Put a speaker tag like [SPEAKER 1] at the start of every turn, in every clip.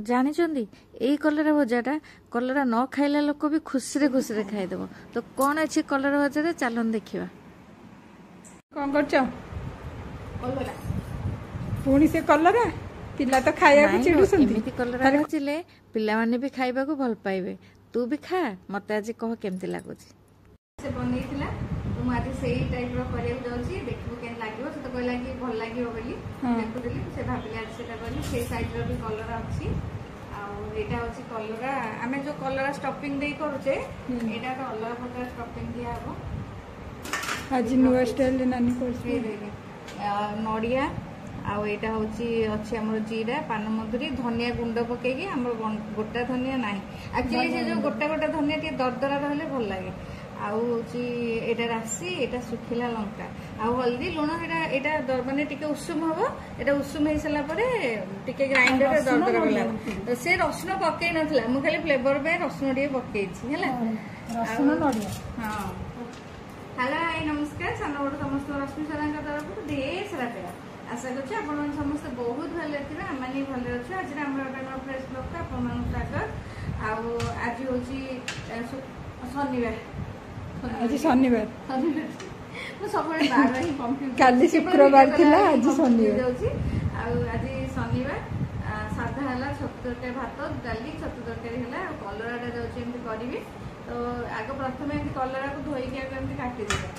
[SPEAKER 1] ଜାଣିଛନ୍ତି ଏଇ କଲରା ଭଜାଟା କଲରା ନ ଖାଇଲା ଲୋକ ବି ଖୁସିରେ ଖୁସିରେ ଖାଇଦେବ। ତ କ'ଣ ଅଛି କଲରା ଭଜାରେ ଚାଲନ୍ତୁ ଦେଖିବା।
[SPEAKER 2] କ'ଣ କରୁଛ? କଲରା। ପୁଣି ସେ କଲରା ପିଲା ତ ଖାଇବାକୁ ଚିଡୁଛନ୍ତି।
[SPEAKER 1] ଏମିତି କଲରା ଭାଜିଲେ ପିଲାମାନେ ବି ଖାଇବାକୁ ଭଲ ପାଇବେ। ତୁ ବି ଖା, ମତେ ଆଜି କହ କେମିତି ଲାଗୁଛି।
[SPEAKER 3] ସେ ବନେଇଥିଲା ତ ମୁଁ ଆଜି ସେଇ ଟାଇପର କରିବାକୁ ଯାଉଛି, ଦେଖିବୁ କେମିତି ଲାଗିବ। ସେ ତ କହିଲା କି ଭଲ ଲାଗିବ ବୋଲି ଦେଖୁଥିଲି, ସେ ଭାବିଲେ ଆଜି ସେଟା କଲି। ସେଇ ସାଇଜର ବି କଲରା ଅଛି। ଆଉ ଏଇଟା ହଉଛି କଲରା, ଆମେ ଯୋଉ କଲରା ଷ୍ଟଫିଂ ଦେଇ କରୁଛେ ଏଇଟା ଗୋଟେ ଅଲଗା ପ୍ରକାର ଷ୍ଟଫିଂ ଦିଆହବ।
[SPEAKER 2] ଆଜି ନୂଆ ଷ୍ଟାଇଲରେ ନାନୀ କରୁଛି।
[SPEAKER 3] ନଡ଼ିଆ ଆଉ ଏଇଟା ହଉଛି ଅଛି ଆମର ଜିରା, ପାନମଧୁରୀ, ଧନିଆ ଗୁଣ୍ଡ ପକେଇକି, ଆମର ଗୋଟା ଧନିଆ ନାହିଁ। ଆକ୍ଚୁଆଲି ସେ ଯୋଉ ଗୋଟା ଗୋଟା ଧନିଆ ଟିକେ ଦରଦରା ରହିଲେ ଭଲ ଲାଗେ। ଆଉ ହଉଛି ଏଇଟା ରାଶି, ଏଇଟା ଶୁଖିଲା ଲଙ୍କା ଆଉ ହଳଦୀ, ଲୁଣ। ଏଇଟା ମାନେ ଟିକେ ଉଷୁମ ହବ। ଏଇଟା ଉଷୁମ ହେଇସାରିଲା ପରେ ଟିକେ ଗ୍ରାଇଣ୍ଡରରେ ଦରଦରା କଲା। ସେ ରସୁଣ ପକେଇ ନଥିଲା, ମୁଁ ଖାଲି ଫ୍ଲେଭର ପାଇଁ ରସୁଣ ଟିକେ ପକେଇଛି ହେଲା।
[SPEAKER 2] ରସୁଣ ନଡ଼ିଆ।
[SPEAKER 3] ହଁ। ହ୍ୟାଲୋ, ହାଇ ନମସ୍କାର। ସାନ ବଡ଼ ସମସ୍ତଙ୍କୁ ରଶ୍ମି ସାରାଙ୍କ ତରଫରୁ ଢେର ସାରା ପିଲା। ଆଶା କରୁଛି ଆପଣମାନେ ସମସ୍ତେ ବହୁତ ଭଲରେ ଥିବେ, ଆମମାନେ ବି ଭଲରେ ଅଛୁ। ଆଜିର ଆମର ଗୋଟେ ନୂଆ ଫ୍ରେଶ୍ ବ୍ଲଗକୁ ଆପଣମାନଙ୍କୁ ସ୍ୱାଗତ। ଆଉ ଆଜି ହଉଛି ଶନିବାର।
[SPEAKER 2] ଆଜି ଶନିବାର।
[SPEAKER 3] ମୁଁ ସବୁବେଳେ ବାର ହିଁ କନଫ୍ୟୁଜ।
[SPEAKER 2] କାଲି ଶୁକ୍ରବାର ଥିଲା, ଆଜି ଶନିବାର
[SPEAKER 3] ଯାଉଛି। ଆଉ ଆଜି ଶନିବାର ସାଧା ହେଲା, ଛତୁ ତରକାରୀ, ଭାତ, ଡାଲି, ଛତୁ ତରକାରୀ ହେଲା। ଆଉ କଲରାଟା ଯାଉଛି ଏମିତି କରିବି। ତ ଆଗ ପ୍ରଥମେ ଏମିତି କଲରାକୁ ଧୋଇକି ଆଗ ଏମିତି କାଟିଦେବା।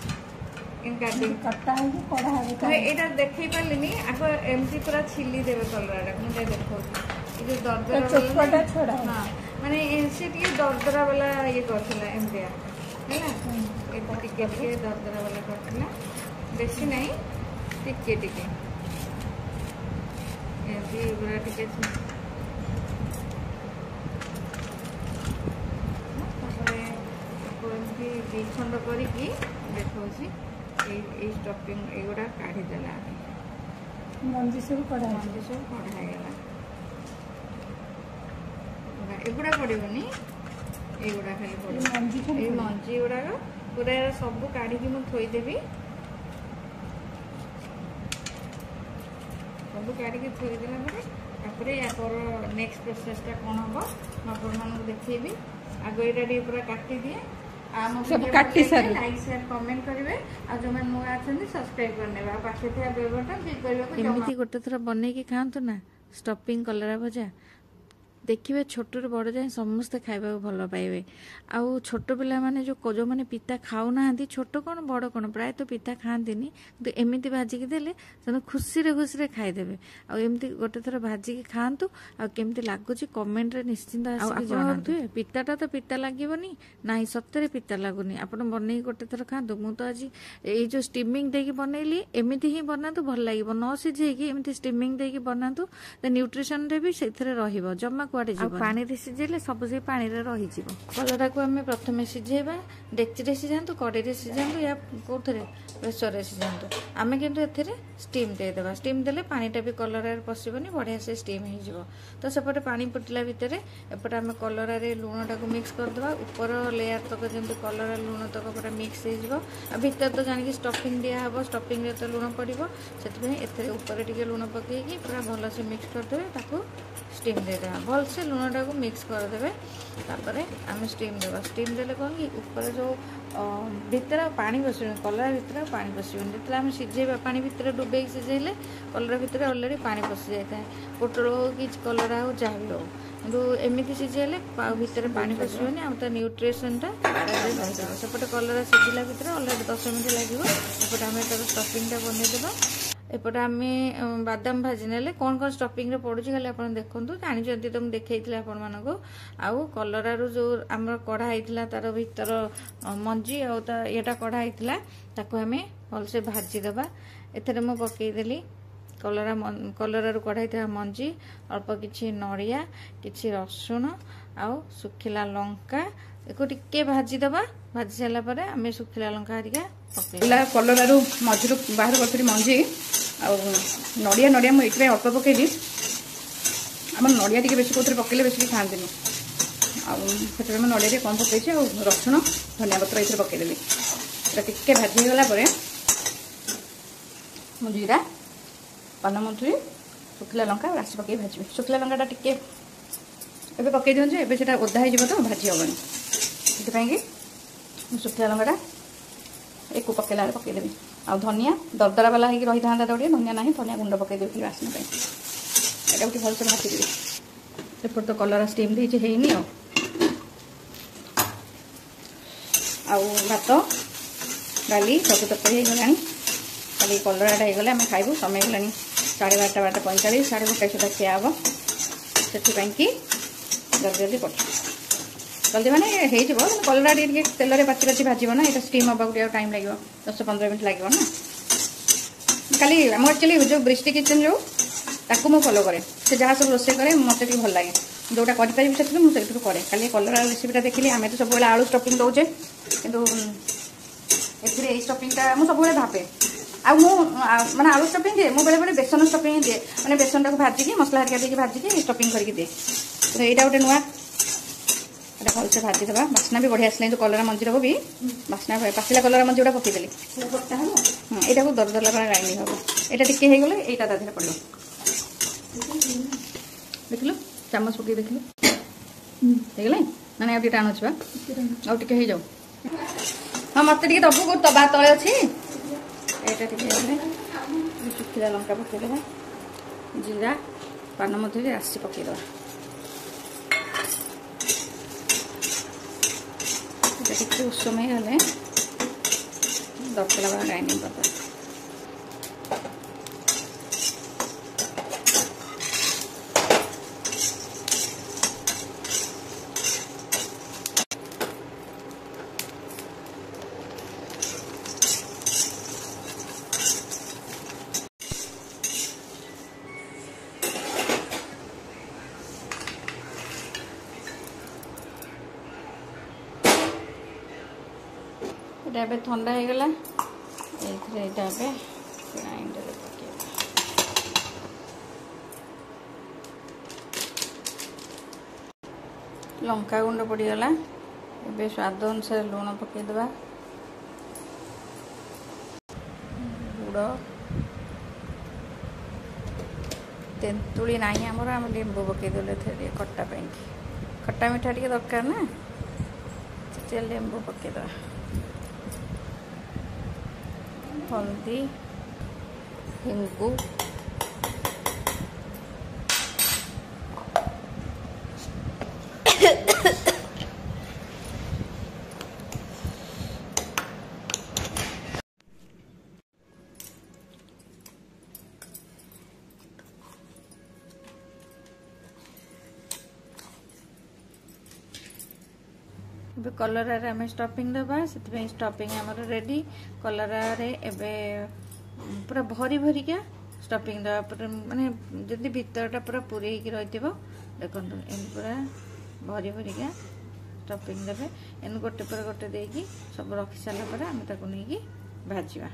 [SPEAKER 3] ଏଇଟା ଦେଖେଇ ପାରିଲିନି, ଆଗ ଏମିତି ପୁରା ଛିଲି ଦେବେ କଲରାଟା। ମୁଁ ଯାଇ ଦେଖଉଛି ଏ ଯୋଉ ଦରଦରା ଛଡା, ହଁ ମାନେ ସେ ଟିକେ ଦରଦରା ବାଲା ଇଏ କରିଥିଲା ଏମିତିଆ ହେଲା। ଏବେ ଟିକେ ଟିକେ ଦରଦରା ବାଲା କରିଥିଲା, ବେଶୀ ନାହିଁ, ଟିକେ ଟିକେ ଏମିତି ପୁରା ଟିକେ। ତାପରେ ଏମିତି ଦି ଖଣ୍ଡ କରିକି ଦେଖଉଛି। ଏଇ ଷ୍ଟଫିଂ ଏଇଗୁଡ଼ା କାଢିଦେଲା,
[SPEAKER 2] ମଞ୍ଜି ସବୁ କଢା
[SPEAKER 3] ହେଇଗଲା। ଏଗୁଡ଼ା ପଡ଼ିବନି, ଏଇଗୁଡ଼ା ଖାଲି ପଡ଼ିବ। ଏଇ ମଞ୍ଜି ଗୁଡ଼ାକ ପୁରା ସବୁ କାଢ଼ିକି ମୁଁ ଥୋଇଦେବି। ସବୁ କାଢ଼ିକି ଥୋଇଦେଲା ପରେ ତାପରେ ୟାପର ନେକ୍ସଟ ପ୍ରୋସେସଟା କ'ଣ ହେବ ମୁଁ ଆପଣମାନଙ୍କୁ ଦେଖେଇବି। ଆଗ ଏଇଟା ଟିକେ ପୁରା କାଟିଦିଏ। ସବୁ କାଟି ସାରି ଲାଇକ୍ ସେୟାର କମେଣ୍ଟ କରିବେ। ଆଉ ଯୋଉମାନେ ନୂଆ ଅଛନ୍ତି ସବସ୍କ୍ରାଇବ କରିନେବେ। ଆଉ ପାଖରେ ଥିବା ବେଲ୍ ବଟନ କ୍ଲିକ୍ କରିବାକୁ
[SPEAKER 1] ଏମିତି ଗୋଟେ ଥର ବନେଇକି ଖାଆନ୍ତୁ ନା ଷ୍ଟଫିଂ କଲରା ଭଜା, ଦେଖିବେ ଛୋଟରୁ ବଡ଼ ଯାଏଁ ସମସ୍ତେ ଖାଇବାକୁ ଭଲ ପାଇବେ। ଆଉ ଛୋଟ ପିଲାମାନେ ଯେଉଁମାନେ ପିତା ଖାଉନାହାନ୍ତି, ଛୋଟ କ'ଣ ବଡ଼ କ'ଣ ପ୍ରାୟତଃ ପିତା ଖାଆନ୍ତିନି, କିନ୍ତୁ ଏମିତି ଭାଜିକି ଦେଲେ ସେମାନେ ଖୁସିରେ ଖୁସିରେ ଖାଇଦେବେ। ଆଉ ଏମିତି ଗୋଟେ ଥର ଭାଜିକି ଖାଆନ୍ତୁ, ଆଉ କେମିତି ଲାଗୁଛି କମେଣ୍ଟରେ ନିଶ୍ଚିନ୍ତ ଆସିକି ଜଣାନ୍ତୁ। ପିତାଟା ତ ପିତା ଲାଗିବନି, ନାଇଁ ସତରେ ପିତା ଲାଗୁନି। ଆପଣ ବନେଇକି ଗୋଟେ ଥର ଖାଆନ୍ତୁ। ମୁଁ ତ ଆଜି ଏଇ ଯେଉଁ ଷ୍ଟିମିଂ ଦେଇକି ବନେଇଲି, ଏମିତି ହିଁ ବନାନ୍ତୁ, ଭଲ ଲାଗିବ। ନ ସିଝେଇକି ଏମିତି ଷ୍ଟିମିଂ ଦେଇକି ବନାନ୍ତୁ, ନ୍ୟୁଟ୍ରିସନରେ ବି ସେଥିରେ ରହିବ, ଜମା କୁଆଡ଼େ ଯିବ। ପାଣିରେ ସିଝେଇଲେ ସବୁ ସେଇ ପାଣିରେ ରହିଯିବ। କଲରାକୁ ଆମେ ପ୍ରଥମେ ସିଝେଇବା। ଡେକ୍ଚିରେ ସିଝାନ୍ତୁ, କଡ଼େଇରେ ସିଝାନ୍ତୁ, ୟା କେଉଁଥିରେ ପ୍ରେସରରେ ସିଝାନ୍ତୁ। ଆମେ କିନ୍ତୁ ଏଥିରେ ଷ୍ଟିମ୍ ଦେଇଦେବା। ଷ୍ଟିମ୍ ଦେଲେ ପାଣିଟା ବି କଲରାରେ ପଶିବନି, ବଢ଼ିଆ ସେ ଷ୍ଟିମ୍ ହେଇଯିବ। ତ ସେପଟେ ପାଣି ଫୁଟିଲା ଭିତରେ ଏପଟେ ଆମେ କଲରାରେ ଲୁଣଟାକୁ ମିକ୍ସ କରିଦେବା। ଉପର ଲେୟାର ତକ ଯେମିତି କଲରା ଲୁଣ ତକ ପୁରା ମିକ୍ସ ହେଇଯିବ। ଆଉ ଭିତରେ ତ ଜାଣିକି ଷ୍ଟଫିଂ ଦିଆହେବ, ଷ୍ଟଫିଂରେ ତ ଲୁଣ ପଡ଼ିବ, ସେଥିପାଇଁ ଏଥିରେ ଉପରେ ଟିକେ ଲୁଣ ପକେଇକି ପୁରା ଭଲସେ ମିକ୍ସ କରିଦେବେ। ତାକୁ ଷ୍ଟିମ୍ ଦେଇଦେବା। ଭଲସେ ଲୁଣଟାକୁ ମିକ୍ସ କରିଦେବେ। ତାପରେ ଆମେ ଷ୍ଟିମ୍ ଦେବା। ଷ୍ଟିମ୍ ଦେଲେ କ'ଣ କି ଉପରେ ଯେଉଁ ଭିତରେ ଆଉ ପାଣି ପଶିବନି, କଲରା ଭିତରେ ଆଉ ପାଣି ପଶିବନି। ଯେତେବେଳେ ଆମେ ସିଝେଇବା ପାଣି ଭିତରେ ଡୁବେଇକି ସିଝେଇଲେ କଲରା ଭିତରେ ଅଲରେଡ଼ି ପାଣି ପଶି ଯାଇଥାଏ। ପୋଟଳ ହଉ କି କଲରା ହଉ ଯାହା ବି ହଉ, କିନ୍ତୁ ଏମିତି ସିଝେଇଲେ ଭିତରେ ପାଣି ପଶିବନି, ଆଉ ତା ନ୍ୟୁଟ୍ରିସନଟା ରହିବ। ସେପଟେ କଲରା ସିଝିଲା ଭିତରେ ଅଲରେଡ଼ି 10 ମିନିଟ୍ ଲାଗିବ। ଏପଟେ ଆମେ ତାର ଷ୍ଟଫିଂଟା ବନେଇଦେବା। ଏପଟେ ଆମେ ବାଦାମ ଭାଜି ନେଲେ କ'ଣ କ'ଣ ଷ୍ଟଫିଂରେ ପଡ଼ୁଛି ଖାଲି ଆପଣ ଦେଖନ୍ତୁ, ଜାଣିଛନ୍ତି ତ ମୁଁ ଦେଖେଇଥିଲି ଆପଣମାନଙ୍କୁ। ଆଉ କଲରାରୁ ଯେଉଁ ଆମର କଢ଼ା ହେଇଥିଲା ତାର ଭିତର ମଞ୍ଜି ଆଉ ତା ଇଏଟା କଢ଼ା ହେଇଥିଲା, ତାକୁ ଆମେ ଭଲସେ ଭାଜିଦେବା। ଏଥିରେ ମୁଁ ପକେଇଦେଲି କଲରାରୁ କଢ଼ା ହେଇଥିବା ମଞ୍ଜି, ଅଳ୍ପ କିଛି ନଡ଼ିଆ, କିଛି ରସୁଣ ଆଉ ଶୁଖିଲା ଲଙ୍କା। ଏକୁ ଟିକେ ଭାଜିଦେବା। ଭାଜି ସାରିଲା ପରେ ଆମେ ଶୁଖିଲା ଲଙ୍କା ହେରିକା ପକେଇବା।
[SPEAKER 2] କଲରାରୁ ମଝିରୁ ବାହାର କରିଥିଲି ମଞ୍ଜି ଆଉ ନଡ଼ିଆ ମୁଁ ଏଇଥିପାଇଁ ଅଳ୍ପ ପକେଇଲି। ଆମର ନଡ଼ିଆ ଟିକେ ବେଶୀ କେଉଁଥିରେ ପକେଇଲେ ବେଶୀ ଖାଆନ୍ତିନି, ଆଉ ସେଥିପାଇଁ ମୁଁ ନଡ଼ିଆ ଟିକେ କମ୍ ପକେଇଛି। ଆଉ ରସୁଣ, ଧନିଆ ପତ୍ର ଏଇଥିରେ ପକେଇଦେଲି। ଏଇଟା ଟିକେ ଭାଜି ହେଇଗଲା ପରେ ମୁଁ ଜିରା, ପାନମଧୁରୀ, ଶୁଖିଲା ଲଙ୍କା, ରାଶି ପକେଇ ଭାଜିବି। ଶୁଖିଲା ଲଙ୍କାଟା ଟିକେ ଏବେ ପକେଇ ଦିଅନ୍ତୁ। ଏବେ ସେଟା ଓଦା ହେଇଯିବ ତ ଭାଜି ହେବନି, ସେଥିପାଇଁ କି ଶୁଖିଲା ଲଙ୍କାଟା ଏକୁ ପକେଇଲା ବେଳେ ପକେଇଦେବି। ଆଉ ଧନିଆ ଦରଦରା ବାଲା ହେଇକି ରହିଥାନ୍ତା ତ ଟିକେ, ଧନିଆ ନାହିଁ, ଧନିଆ ଗୁଣ୍ଡ ପକେଇଦେବି ଖାଲି ବାସ୍ନା ପାଇଁ। ଏଟାକୁ ଟିକେ ଭଲସେ ଭାଜିଦେବି। ଏପଟେ ତ କଲରା ଷ୍ଟିମ୍ ଦେଇଛି, ହେଇନି ଆଉ ଭାତ ଡାଲି ସବୁ ତରକାରୀ ହେଇଗଲାଣି। ଖାଲି କଲରାଟା ହେଇଗଲେ ଆମେ ଖାଇବୁ। ସମୟ ହେଇଗଲାଣି 12:30 12:45, 1:30 ସୁଦ୍ଧା ଖିଆ ହେବ। ସେଥିପାଇଁ କି ଜଲ୍ଦି ଜଲ୍ଦି ପଠେଇ ଜଲ୍ଦି ମାନେ ହେଇଯିବ। କଲରା ଟିକେ ତେଲରେ ବାଛି ବାଛି ଭାଜିବ ନା, ଏଇଟା ଷ୍ଟିମ୍ ହେବାକୁ ଟିକେ ଟାଇମ୍ ଲାଗିବ, 10-15 ମିନିଟ୍ ଲାଗିବ ନା। ଖାଲି ଆମ ଆକ୍ଚୁଆଲି ଯେଉଁ ବୃଷ୍ଟି କିଚେନ୍ ଯେଉଁ ତାକୁ ମୁଁ ଫଲୋ କରେ, ସେ ଯାହା ସବୁ ରୋଷେଇ କରେ ମୋତେ ଟିକେ ଭଲ ଲାଗେ। ଯେଉଁଟା କରିପାରିବି ସେଥିରୁ ମୁଁ ସେଇଥିରୁ କରେ। ଖାଲି କଲରା ରେସିପିଟା ଦେଖିଲି। ଆମେ ତ ସବୁବେଳେ ଆଳୁ ଷ୍ଟଫିଂ ଦେଉଛେ, କିନ୍ତୁ ଏଥିରେ ଏଇ ଷ୍ଟଫିଂଟା ମୁଁ ସବୁବେଳେ ଭାବେ। ଆଉ ମୁଁ ମାନେ ଆଳୁ ଷ୍ଟଫିଂ ଦିଏ, ମୁଁ ବେଳେବେଳେ ବେସନ ଷ୍ଟଫିଂ ଦିଏ, ମାନେ ବେସନଟାକୁ ଭାଜିକି ମସଲା ହରିକା ଦେଇକି ଭାଜିକି ଷ୍ଟଫିଂ କରିକି ଦିଏ। ତ ଏଇଟା ଗୋଟେ ନୂଆ, ଏଇଟା ଭଲସେ ଭାଜିଦେବା। ବାସ୍ନା ବି ବଢ଼ିଆ ଆସିଲା। କିନ୍ତୁ କଲରା ମଞ୍ଜିର ବି ବାସ୍ନା, ପାଚିଲା କଲରା ମଞ୍ଜି ଗୁଡ଼ା ପକେଇଦେଲି, ଏଇଟାକୁ ଦରଦରା para ଗ୍ରାଇଣ୍ଡିଂ ହେବ। ଏଇଟା ଟିକେ ହେଇଗଲେ ଏଇଟା ତା ଦେହରେ ପଡ଼ିବ। ଦେଖିଲୁ ଚାମଚ ପକେଇ ଦେଖିଲୁ ହେଇଗଲାଣି ନା ନାଇଁ? ଆଉ ଟିକେ ଟାଣ ଅଛି ବା, ଆଉ ଟିକେ ହେଇଯାଉ। ହଁ ମତେ ଟିକେ ଦବୁ, କୋଉ ତବା ତଳେ ଅଛି। ଏଇଟା ଟିକେ ହେଇଗଲେ ଶୁଖିଲା ଲଙ୍କା ପକେଇଦେବା, ଜିରା, ପାନମଧୁରୀ, ରାଶି ପକେଇଦେବା। এটা ଟିକେ ଉଷୁମ ହେଇଗଲେ ଦରଦରା para ଗ୍ରାଇଣ୍ଡିଂ କରିଦେବା। এটা ଏବେ ଥଣ୍ଡା ହେଇଗଲା। ଏଇଥିରେ ଏଇଟା ଏବେ ଗ୍ରାଇଣ୍ଡରରେ ପକେଇବା। ଲଙ୍କା ଗୁଣ୍ଡ ପଡ଼ିଗଲା। ଏବେ ସ୍ୱାଦ ଅନୁସାରେ ଲୁଣ ପକେଇଦେବା, ଗୁଡ଼, ତେନ୍ତୁଳି ନାହିଁ ଆମର, ଆମେ ଲେମ୍ବୁ ପକେଇଦେଲେ ଏଥିରେ ଟିକେ ଖଟା ପାଇଁକି। ଖଟା ମିଠା ଟିକେ ଦରକାର ନା, ସେଥିରେ ଲେମ୍ବୁ ପକେଇଦେବା। ହଳଦୀ, ହେଙ୍ଗୁ, ଏବେ କଲରାରେ ଆମେ ଷ୍ଟଫିଂ ଦେବା। ସେଥିପାଇଁ ଷ୍ଟଫିଂ ଆମର ରେଡ଼ି। କଲରାରେ ଏବେ ପୁରା ଭରି ଭରିକା ଷ୍ଟଫିଂ ଦେବା, ପୁରା ମାନେ ଯଦି ଭିତରଟା ପୁରା ପୂରେଇକି ରହିଥିବ। ଦେଖନ୍ତୁ ଏମିତି ପୁରା ଭରି ଭରିକା ଷ୍ଟଫିଂ ଦେବେ। ଏମିତି ଗୋଟେ ପରେ ଗୋଟେ ଦେଇକି ସବୁ ରଖି ସାରିଲା ପରେ ଆମେ ତାକୁ ନେଇକି ଭାଜିବା।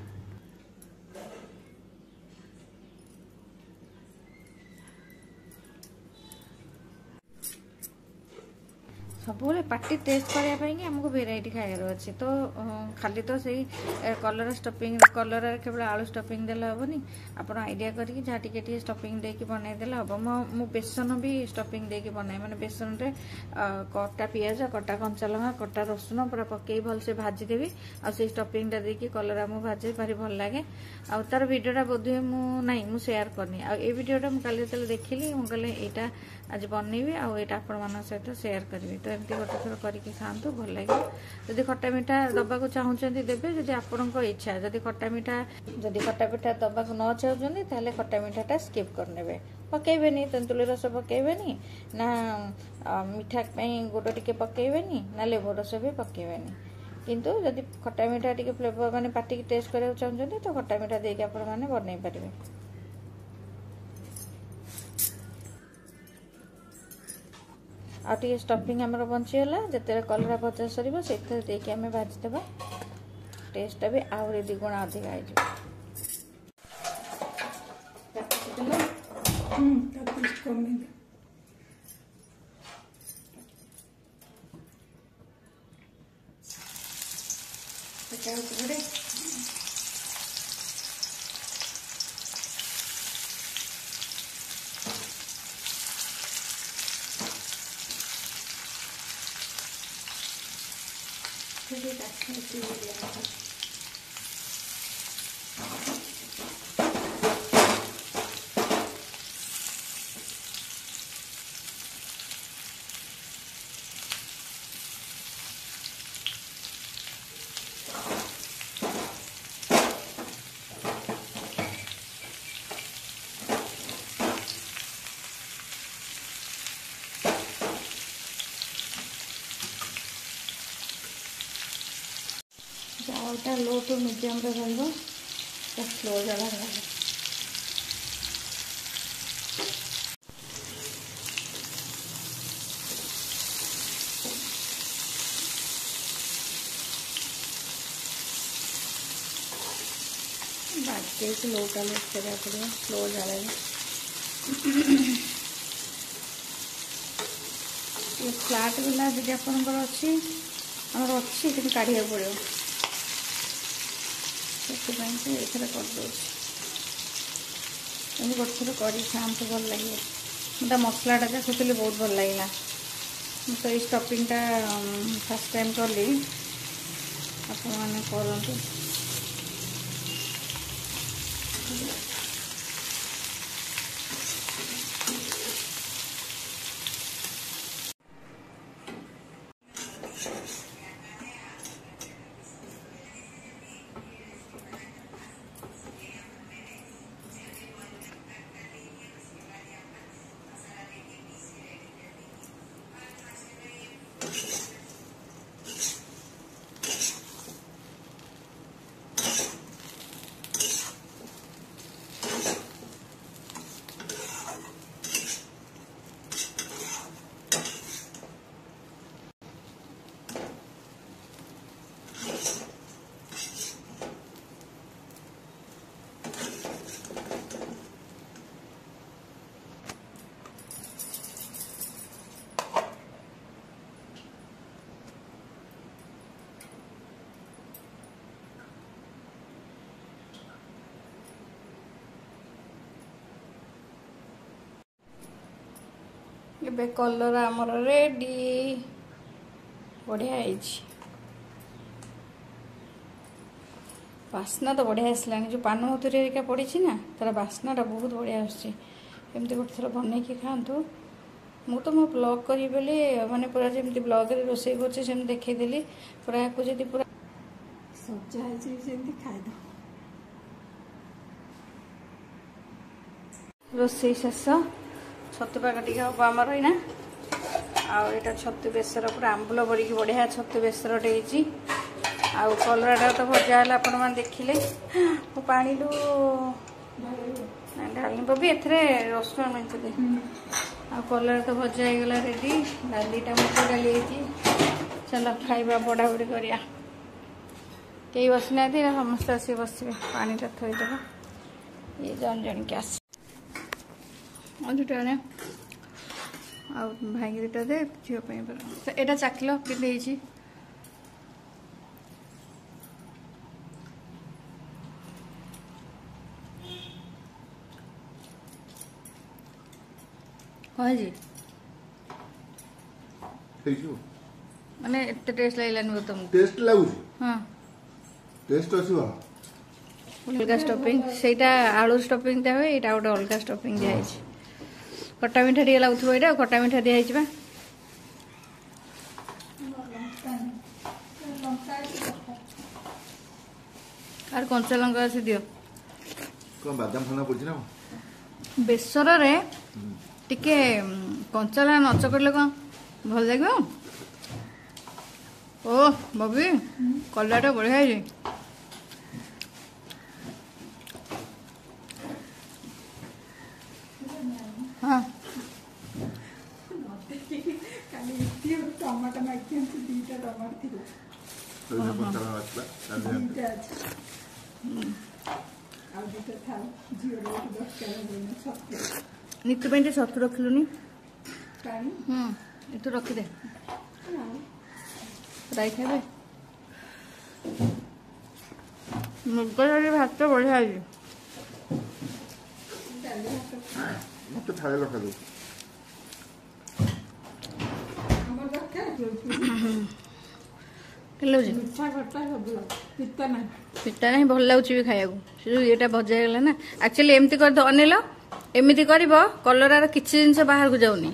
[SPEAKER 2] ସବୁବେଳେ ପାଟି ଟେଷ୍ଟ କରିବା ପାଇଁ ଆମକୁ ଭେରାଇଟି ଖାଇବାର ଅଛି। ତ ଖାଲି ତ ସେଇ କଲରା ଷ୍ଟଫିଂ, କଲରାରେ କେବଳ ଆଳୁ ଷ୍ଟଫିଂ ଦେଲେ ହେବନି। ଆପଣ ଆଇଡ଼ିଆ କରିକି ଯାହା ଟିକେ ଟିକେ ଷ୍ଟଫିଂ ଦେଇକି ବନେଇଦେଲେ ହେବ। ମୁଁ ବେସନ ବି ଷ୍ଟଫିଂ ଦେଇକି ବନାଏ, ମାନେ ବେସନରେ କଟା ପିଆଜ, କଟା କଞ୍ଚାଲଙ୍କା, କଟା ରସୁଣ ପୁରା ପକେଇ ଭଲସେ ଭାଜିଦେବି। ଆଉ ସେଇ ଷ୍ଟଫିଂଟା ଦେଇକି କଲରା ମୁଁ ଭାଜେ, ଭାରି ଭଲ ଲାଗେ। ଆଉ ତାର ଭିଡ଼ିଓଟା ବୋଧହୁଏ ମୁଁ ସେୟାର କରିନି। ଆଉ ଏଇ ଭିଡ଼ିଓଟା ମୁଁ କାଲି ଯେତେବେଳେ ଦେଖିଲି, ମୁଁ କହିଲି ଏଇଟା ଆଜି ବନେଇବି ଆଉ ଏଇଟା ଆପଣମାନଙ୍କ ସହିତ ସେୟାର କରିବି। ତ ଏମିତି ଗୋଟେ ଥର କରିକି ଖାଆନ୍ତୁ, ଭଲ ଲାଗିବ। ଯଦି ଖଟା ମିଠା ଦେବାକୁ ଚାହୁଁଛନ୍ତି ଦେବେ, ଯଦି ଆପଣଙ୍କ ଇଚ୍ଛା। ଯଦି ଖଟା ମିଠା ଦେବାକୁ ନ ଚାହୁଁଛନ୍ତି ତାହେଲେ ଖଟା ମିଠାଟା ସ୍କିପ୍ କରିନେବେ, ପକେଇବେନି। ତେନ୍ତୁଳି ରସ ପକେଇବେନି ନା, ମିଠା ପାଇଁ ଗୁଡ଼ ଟିକେ ପକେଇବେନି ନା, ଲେମ୍ବୁ ରସ ବି ପକେଇବେନି। କିନ୍ତୁ ଯଦି ଖଟା ମିଠା ଟିକେ ଫ୍ଲେଭର ମାନେ ପାଟିକି ଟେଷ୍ଟ କରିବାକୁ ଚାହୁଁଛନ୍ତି ତ ଖଟା ମିଠା ଦେଇକି ଆପଣମାନେ ବନେଇ ପାରିବେ। ଆଉ ଟିକେ ଷ୍ଟଫିଂ ଆମର ବଞ୍ଚିଗଲା। ଯେତେବେଳେ କଲରା ଭଜା ସରିବ ସେଥିରେ ଦେଇକି ଆମେ ଭାଜିଦେବା। ଟେଷ୍ଟଟା ବି ଆହୁରି ଦ୍ୱିଗୁଣ ଅଧିକା ହେଇଯିବ।
[SPEAKER 3] जालटा लो टू मीडियम रहा स्लो जला रहा बाटे स्लोटा लगा पड़ेगा स्लो जला ये फ्लाट वाला दीदी आपंकर अच्छी आमर अच्छी कि काढ़ा पड़ो से ये कर गोटे थर कर खाते भल लगे मतलब मसलाटा देखुली बहुत भल लगे तो ये स्टफिंगटा फर्स्ट टाइम कली आपण मैंने करूँ ये कलर आमर रेडी बढ़िया बास्ना तो बढ़िया आसला जो पान मधुरी पड़ी ना तार बास्नाटा बहुत बढ़िया आमती गोटे थर बन खातु मु तो मो ब्लॉग करी बोली माने पूरा जमी ब्लॉग रोसे कर देखदेली पूरा या जी पूरा सजा खाईद रोसे शेष छतु पाक टी हम आमर ना आईटा छतु बेसर पूरा आंबुल बड़ी बढ़िया छतु बेसरटे आउ कलराटा तो भजा है आपण मैंने देखिले मु पानी लु ढाल बबी एथरे रसुण मेंचे आ कलर तो भजा हो गला रेडी डालीटा मुझे डाली चलो खाइबा बड़ा बड़ी करिया कई बसना समस्त आस बसवे पानीटा थोईदेव ये जन जन के आस दुटा भाई दुटा दे झील यहाँ चाखल कि माने एते टेस्ट लागलानी तुम
[SPEAKER 4] टेस्ट लागुच
[SPEAKER 3] हां
[SPEAKER 4] टेस्ट अछि बा
[SPEAKER 3] अलगा स्टफिंग सेटा आलू स्टफिंग ता होय एटा गोटे अलगा स्टफिंग दिया है खट्टा मीठा टे लागुथबो एटा खट्टा मीठा दिया है आर कंचा लंका से दियो
[SPEAKER 4] कोन बादाम खाना पड़छ ना
[SPEAKER 3] बेसर रे टिके कंचा ला न चकड़ले कोन भल लागो ओ बबी कलराटा बढ़िया है हाँ
[SPEAKER 2] टमाटर माइक दीटा टमाटर थी
[SPEAKER 3] नित्य पे छतु रखिलुनि ये रखिदे फ्राई खाए मुग डाली भात बढ़िया है
[SPEAKER 4] मत थाले रखा दो
[SPEAKER 2] ଲାଗୁଛି
[SPEAKER 5] ମିଠା ଖଟା ସବୁ ପିତା ନାହିଁ।
[SPEAKER 2] ପିତା ନାହିଁ, ଭଲ ଲାଗୁଛି ବି ଖାଇବାକୁ। ସେ ଯୋଉ ଇଏଟା ଭଜା ହେଇଗଲା ନା, ଆକ୍ଚୁଆଲି ଏମିତି କରିଦ ଅନେଇଲ, ଏମିତି କରିବ କଲରାର କିଛି ଜିନିଷ ବାହାରକୁ ଯାଉନି।